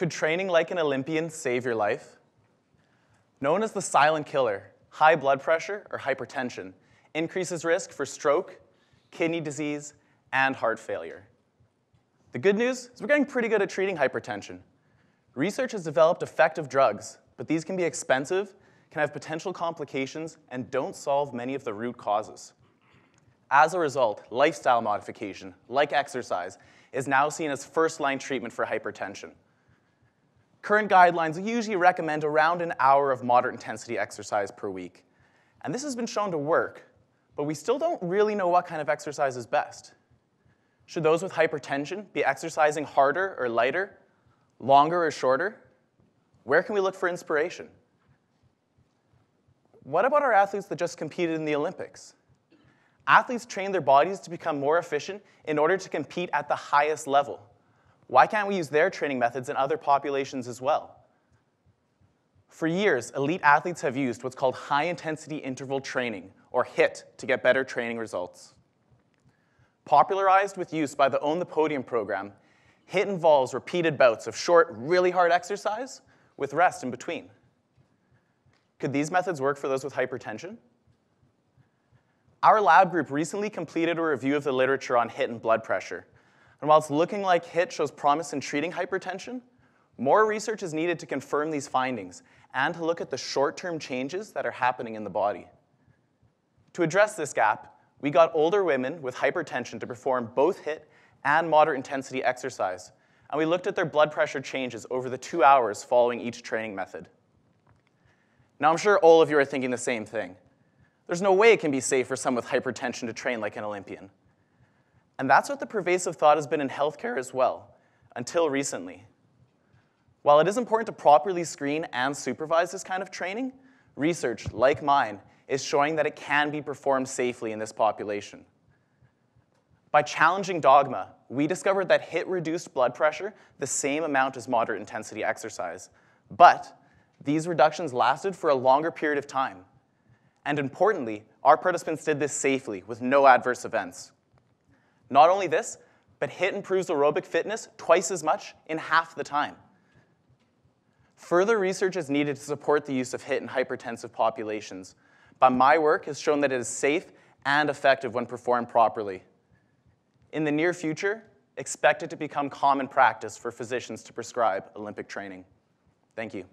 Could training like an Olympian save your life? Known as the silent killer, high blood pressure, or hypertension, increases risk for stroke, kidney disease, and heart failure. The good news is we're getting pretty good at treating hypertension. Research has developed effective drugs, but these can be expensive, can have potential complications, and don't solve many of the root causes. As a result, lifestyle modification, like exercise, is now seen as first-line treatment for hypertension. Current guidelines usually recommend around an hour of moderate-intensity exercise per week. And this has been shown to work, but we still don't really know what kind of exercise is best. Should those with hypertension be exercising harder or lighter, longer or shorter? Where can we look for inspiration? What about our athletes that just competed in the Olympics? Athletes train their bodies to become more efficient in order to compete at the highest level. Why can't we use their training methods in other populations as well? For years, elite athletes have used what's called high-intensity interval training, or HIIT, to get better training results. Popularized with use by the Own the Podium program, HIIT involves repeated bouts of short, really hard exercise with rest in between. Could these methods work for those with hypertension? Our lab group recently completed a review of the literature on HIIT and blood pressure. And while it's looking like HIIT shows promise in treating hypertension, more research is needed to confirm these findings and to look at the short-term changes that are happening in the body. To address this gap, we got older women with hypertension to perform both HIIT and moderate-intensity exercise, and we looked at their blood pressure changes over the 2 hours following each training method. Now, I'm sure all of you are thinking the same thing. There's no way it can be safe for someone with hypertension to train like an Olympian. And that's what the pervasive thought has been in healthcare as well, until recently. While it is important to properly screen and supervise this kind of training, research, like mine, is showing that it can be performed safely in this population. By challenging dogma, we discovered that HIIT reduced blood pressure the same amount as moderate intensity exercise, but these reductions lasted for a longer period of time. And importantly, our participants did this safely with no adverse events. Not only this, but HIIT improves aerobic fitness twice as much in half the time. Further research is needed to support the use of HIIT in hypertensive populations, but my work has shown that it is safe and effective when performed properly. In the near future, expect it to become common practice for physicians to prescribe Olympic training. Thank you.